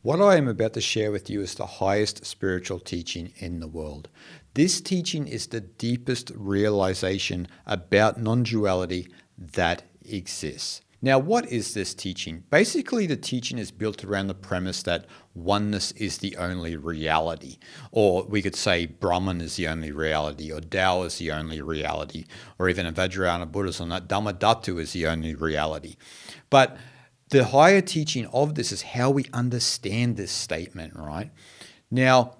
What I am about to share with you is the highest spiritual teaching in the world. This teaching is the deepest realization about non-duality that exists. Now, what is this teaching? Basically, the teaching is built around the premise that oneness is the only reality. Or we could say Brahman is the only reality, or Tao is the only reality, or even in Vajrayana Buddhism, that Dhammadhatu is the only reality. But the higher teaching of this is how we understand this statement, right? Now,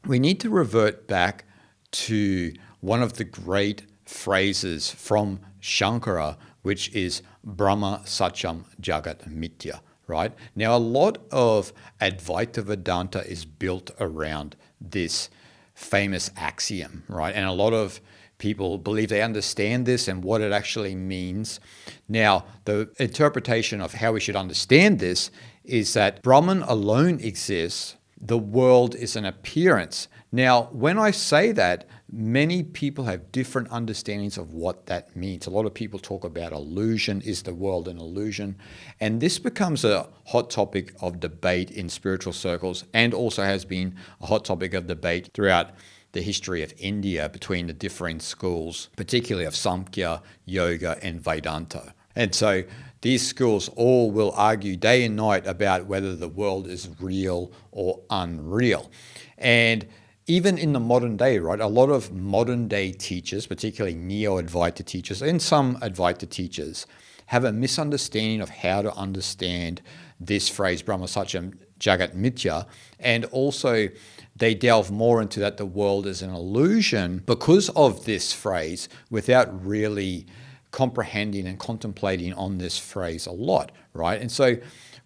we need to revert back to one of the great phrases from Shankara, which is Brahma Satyam Jagat Mithya, right? Now, a lot of Advaita Vedanta is built around this famous axiom, right? And a lot of people believe they understand this and what it actually means. Now, the interpretation of how we should understand this is that Brahman alone exists. The world is an appearance. Now, when I say that, many people have different understandings of what that means. A lot of people talk about illusion. Is the world an illusion? And this becomes a hot topic of debate in spiritual circles, and also has been a hot topic of debate throughout the history of India between the different schools, particularly of Samkhya, Yoga, and Vedanta. And so these schools all will argue day and night about whether the world is real or unreal. And even in the modern day, right, a lot of modern day teachers, particularly neo-Advaita teachers and some Advaita teachers, have a misunderstanding of how to understand this phrase, Brahma Satyam Jagat Mithya, and also they delve more into that the world is an illusion because of this phrase without really comprehending and contemplating on this phrase a lot, right? And so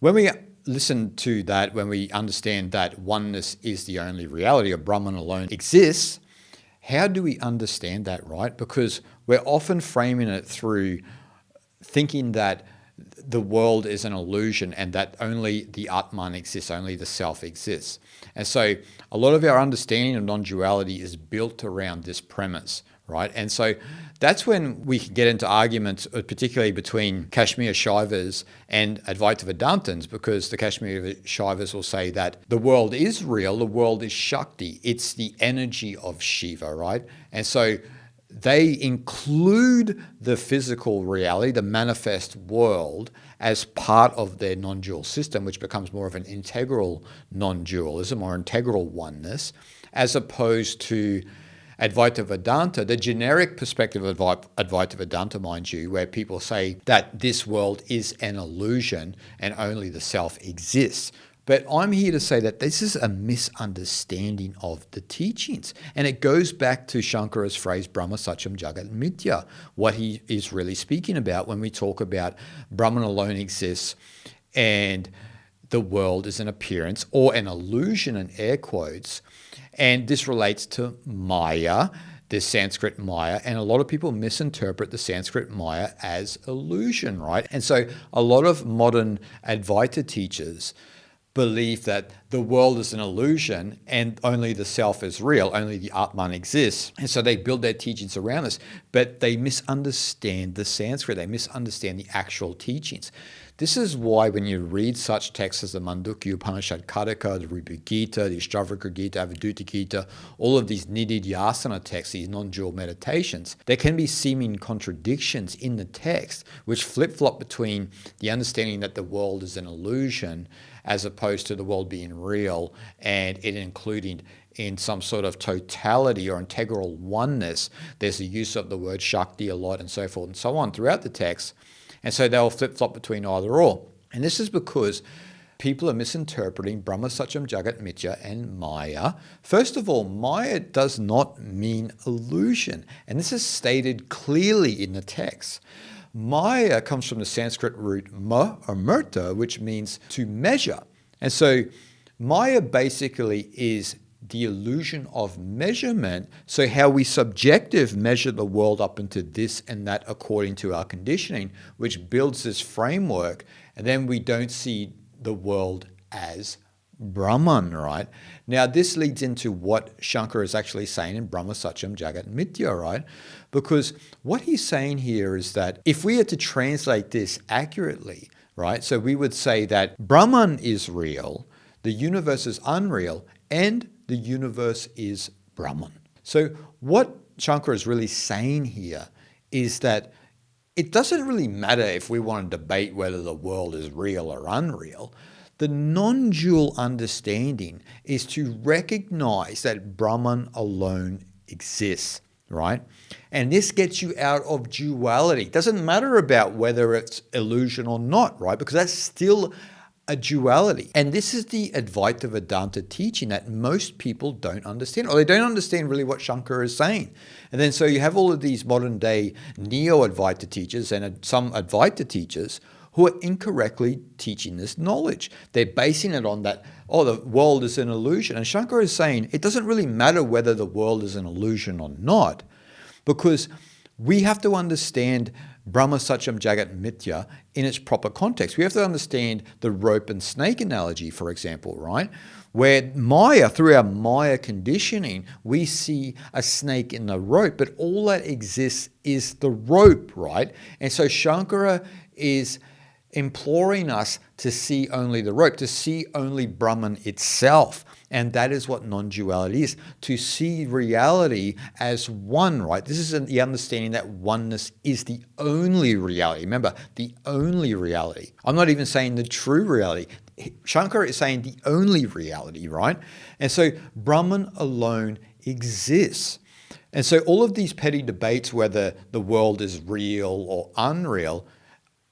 when we listen to that, when we understand that oneness is the only reality, or Brahman alone exists, how do we understand that, right? Because we're often framing it through thinking that the world is an illusion and that only the Atman exists, only the self exists. And so a lot of our understanding of non-duality is built around this premise, right? And so that's when we can get into arguments, particularly between Kashmir Shaivas and Advaita Vedantins, because the Kashmir Shaivas will say that the world is real, the world is Shakti, it's the energy of Shiva, right? And so they include the physical reality, the manifest world, as part of their non-dual system, which becomes more of an integral non-dualism or integral oneness, as opposed to Advaita Vedanta, the generic perspective of Advaita Vedanta, mind you, where people say that this world is an illusion and only the self exists. But I'm here to say that this is a misunderstanding of the teachings. And it goes back to Shankara's phrase, Brahma Satyam Jagat Mithya, what he is really speaking about when we talk about Brahman alone exists and the world is an appearance or an illusion in air quotes. And this relates to Maya, the Sanskrit Maya, and a lot of people misinterpret the Sanskrit Maya as illusion, right? And so a lot of modern Advaita teachers believe that the world is an illusion and only the self is real, only the Atman exists. And so they build their teachings around this, but they misunderstand the Sanskrit, they misunderstand the actual teachings. This is why when you read such texts as the Mandukya Upanishad Kataka, the Ribhu Gita, the Ishtavaka Gita, Avadhuta Gita, all of these Nididhyasana texts, these non-dual meditations, there can be seeming contradictions in the text which flip-flop between the understanding that the world is an illusion as opposed to the world being real and it including in some sort of totality or integral oneness. There's the use of the word Shakti a lot and so forth and so on throughout the text. And so they'll flip-flop between either or. And this is because people are misinterpreting Brahma Satyam Jagat Mithya and Maya. First of all, Maya does not mean illusion. And this is stated clearly in the text. Maya comes from the Sanskrit root ma or murta, which means to measure. And so Maya basically is the illusion of measurement, so how we subjective measure the world up into this and that according to our conditioning, which builds this framework, and then we don't see the world as Brahman, right? Now this leads into what Shankara is actually saying in Brahma Satyam Jagat Mithya, right? Because what he's saying here is that if we had to translate this accurately, right, so we would say that Brahman is real, the universe is unreal, and the universe is Brahman. So what Shankara is really saying here is that it doesn't really matter if we want to debate whether the world is real or unreal. The non-dual understanding is to recognize that Brahman alone exists, right? And this gets you out of duality. It doesn't matter about whether it's illusion or not, right? Because that's still a duality. And this is the Advaita Vedanta teaching that most people don't understand, or they don't understand really what Shankara is saying. And then so you have all of these modern day neo-Advaita teachers and some Advaita teachers who are incorrectly teaching this knowledge. They're basing it on that, oh, the world is an illusion. And Shankara is saying it doesn't really matter whether the world is an illusion or not, because we have to understand Brahma Satyam Jagat Mithya in its proper context. We have to understand the rope and snake analogy, for example, right? Where Maya, through our Maya conditioning, we see a snake in the rope, but all that exists is the rope, right? And so Shankara is imploring us to see only the rope, to see only Brahman itself. And that is what non-duality is, to see reality as one, right? This is the understanding that oneness is the only reality. Remember, the only reality. I'm not even saying the true reality. Shankara is saying the only reality, right? And so Brahman alone exists. And so all of these petty debates whether the world is real or unreal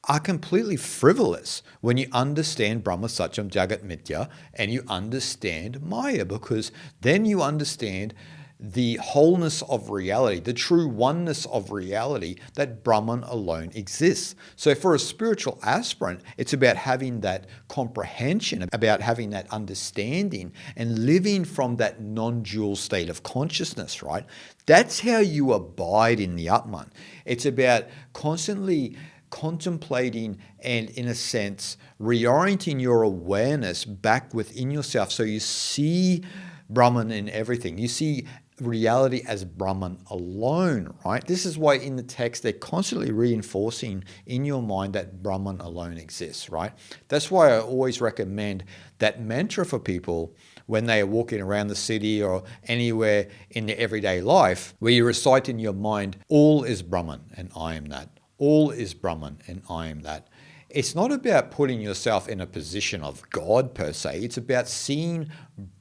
are completely frivolous when you understand Brahma Satyam Jagat Mithya and you understand Maya, because then you understand the wholeness of reality, the true oneness of reality, that Brahman alone exists. So for a spiritual aspirant, it's about having that comprehension, about having that understanding and living from that non-dual state of consciousness, right? That's how you abide in the Atman. It's about constantly contemplating and, in a sense, reorienting your awareness back within yourself so you see Brahman in everything. You see reality as Brahman alone, right? This is why in the text they're constantly reinforcing in your mind that Brahman alone exists, right? That's why I always recommend that mantra for people when they are walking around the city or anywhere in their everyday life, where you recite in your mind, all is Brahman and I am that. All is Brahman and I am that. It's not about putting yourself in a position of God per se. It's about seeing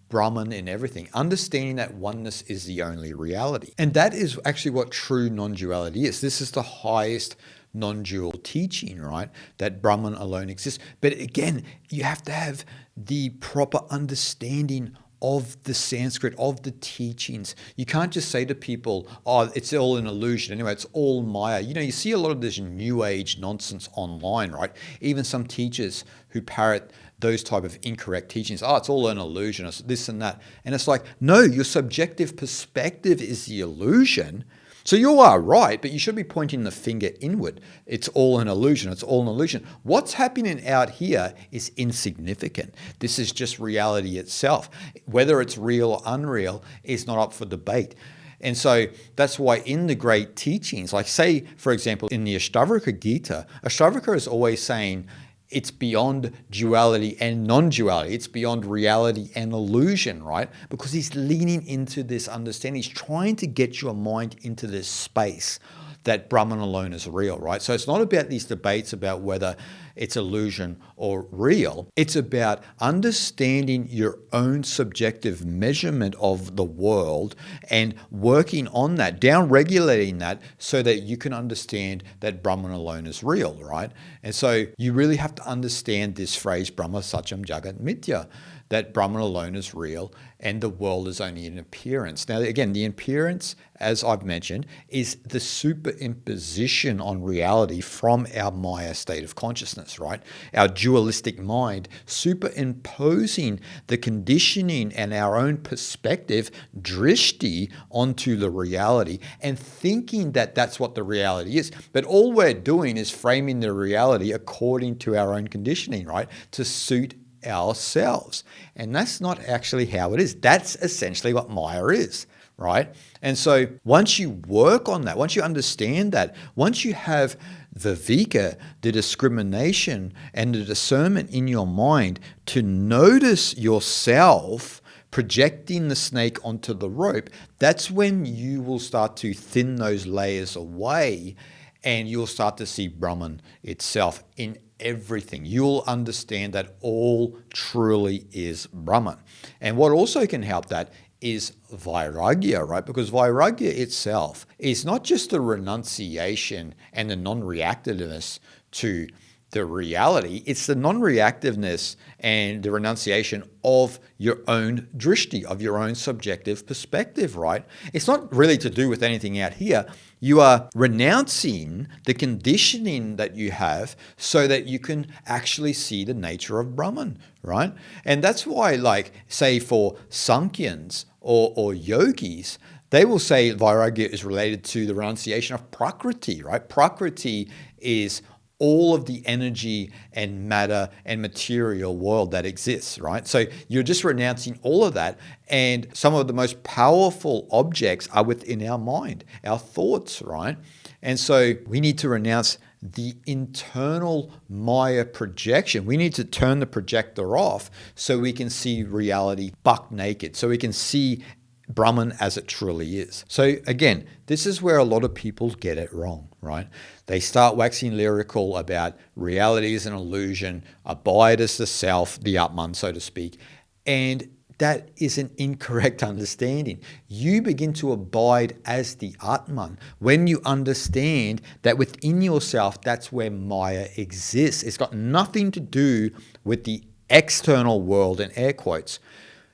Brahman in everything, understanding that oneness is the only reality. And that is actually what true non-duality is. This is the highest non-dual teaching, right? That Brahman alone exists. But again, you have to have the proper understanding of the Sanskrit, of the teachings. You can't just say to people, oh, it's all an illusion. Anyway, it's all Maya. You know, you see a lot of this new age nonsense online, right? Even some teachers who parrot those type of incorrect teachings. Oh, it's all an illusion, it's this and that. And it's like, no, your subjective perspective is the illusion. So you are right, but you should be pointing the finger inward. It's all an illusion. It's all an illusion. What's happening out here is insignificant. This is just reality itself. Whether it's real or unreal is not up for debate. And so that's why in the great teachings, like say, for example, in the Ashtavakra Gita, Ashtavakra is always saying, it's beyond duality and non-duality. It's beyond reality and illusion, right? Because he's leaning into this understanding. He's trying to get your mind into this space that Brahman alone is real, right? So it's not about these debates about whether it's illusion or real. It's about understanding your own subjective measurement of the world and working on that, down-regulating that so that you can understand that Brahman alone is real, right? And so you really have to understand this phrase, Brahma Satyam Jagat Mithya, that Brahman alone is real and the world is only an appearance. Now, again, the appearance, as I've mentioned, is the superimposition on reality from our Maya state of consciousness, right? Our dualistic mind superimposing the conditioning and our own perspective, drishti, onto the reality and thinking that that's what the reality is. But all we're doing is framing the reality according to our own conditioning, right? To suit ourselves. And that's not actually how it is. That's essentially what Maya is, right? And so once you work on that, once you understand that, once you have viveka, the discrimination and the discernment in your mind to notice yourself projecting the snake onto the rope, that's when you will start to thin those layers away and you'll start to see Brahman itself in everything. You'll understand that all truly is Brahman. And what also can help that is vairagya, right? Because vairagya itself is not just the renunciation and the non-reactiveness to the reality, it's the non-reactiveness and the renunciation of your own drishti, of your own subjective perspective, right? It's not really to do with anything out here. You are renouncing the conditioning that you have so that you can actually see the nature of Brahman, right? And that's why, like, say for Sankhyans or yogis, they will say vairagya is related to the renunciation of prakriti, right? Prakriti is all of the energy and matter and material world that exists, right? So you're just renouncing all of that. And some of the most powerful objects are within our mind, our thoughts, right? And so we need to renounce the internal Maya projection. We need to turn the projector off so we can see reality buck naked, so we can see Brahman as it truly is. So again, this is where a lot of people get it wrong, right? They start waxing lyrical about reality is an illusion, abide as the self, the Atman, so to speak. And that is an incorrect understanding. You begin to abide as the Atman when you understand that within yourself, that's where Maya exists. It's got nothing to do with the external world, in air quotes.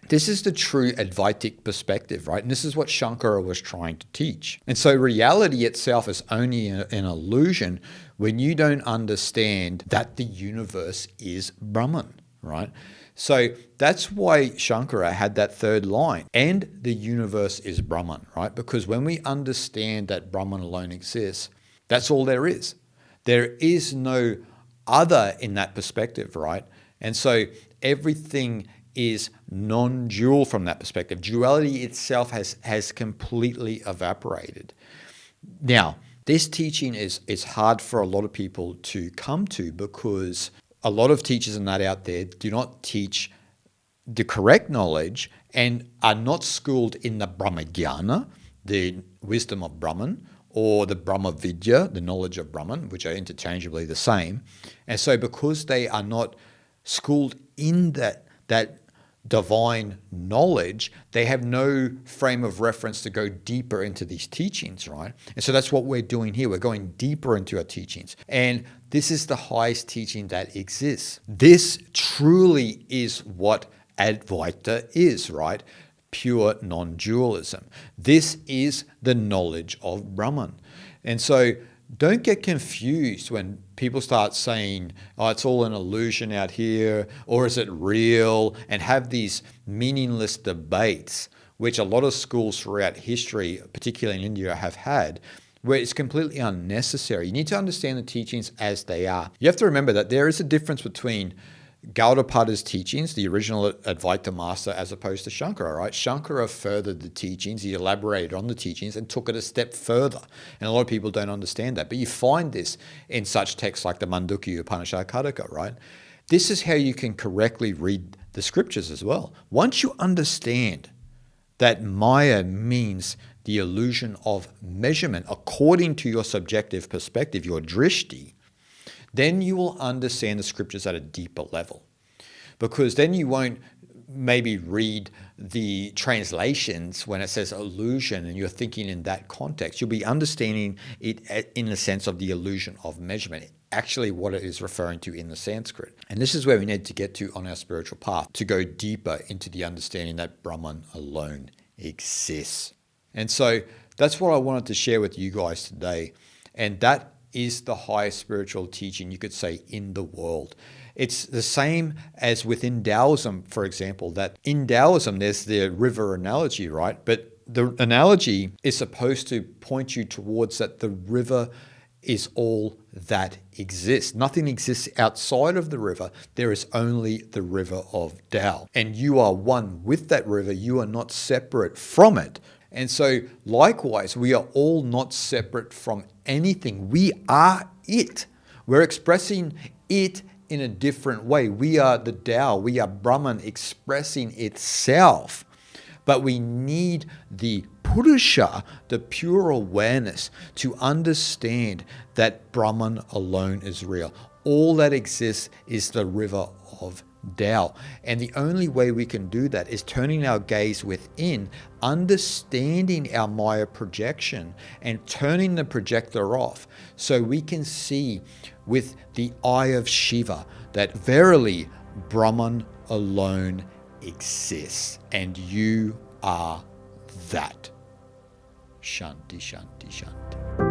This is the true Advaitic perspective, right? And this is what Shankara was trying to teach. And so reality itself is only an illusion when you don't understand that the universe is Brahman, right? So that's why Shankara had that third line, and the universe is Brahman, right? Because when we understand that Brahman alone exists, that's all there is. There is no other in that perspective, right? And so everything is non-dual from that perspective. Duality itself has completely evaporated. Now, this teaching is hard for a lot of people to come to because a lot of teachers and that out there do not teach the correct knowledge and are not schooled in the Brahmagyana, the wisdom of Brahman, or the Brahma Vidya, the knowledge of Brahman, which are interchangeably the same. And so because they are not schooled in that divine knowledge, they have no frame of reference to go deeper into these teachings, right? And so that's what we're doing here. We're going deeper into our teachings. And this is the highest teaching that exists. This truly is what Advaita is, right? Pure non-dualism. This is the knowledge of Brahman. And so don't get confused when people start saying, oh, it's all an illusion out here, or is it real? And have these meaningless debates, which a lot of schools throughout history, particularly in India, have had, where it's completely unnecessary. You need to understand the teachings as they are. You have to remember that there is a difference between Gaudapada's teachings, the original Advaita master, as opposed to Shankara, right? Shankara furthered the teachings, he elaborated on the teachings and took it a step further. And a lot of people don't understand that. But you find this in such texts like the Mandukya Upanishad Kataka, right? This is how you can correctly read the scriptures as well. Once you understand that Maya means the illusion of measurement according to your subjective perspective, your drishti, then you will understand the scriptures at a deeper level. Because then you won't maybe read the translations when it says illusion and you're thinking in that context. You'll be understanding it in the sense of the illusion of measurement, actually what it is referring to in the Sanskrit. And this is where we need to get to on our spiritual path, to go deeper into the understanding that Brahman alone exists. And so that's what I wanted to share with you guys today. And that is the highest spiritual teaching, you could say, in the world. It's the same as within Taoism, for example, that in Taoism, there's the river analogy, right? But the analogy is supposed to point you towards that the river is all that exists. Nothing exists outside of the river. There is only the river of Tao. And you are one with that river. You are not separate from it. And so likewise, we are all not separate from anything. We are it. We're expressing it in a different way. We are the Tao. We are Brahman expressing itself. But we need the Purusha, the pure awareness, to understand that Brahman alone is real. All that exists is the river of Tao. And the only way we can do that is turning our gaze within, understanding our Maya projection, and turning the projector off so we can see with the eye of Shiva that verily Brahman alone exists, and you are that. Shanti, Shanti, Shanti.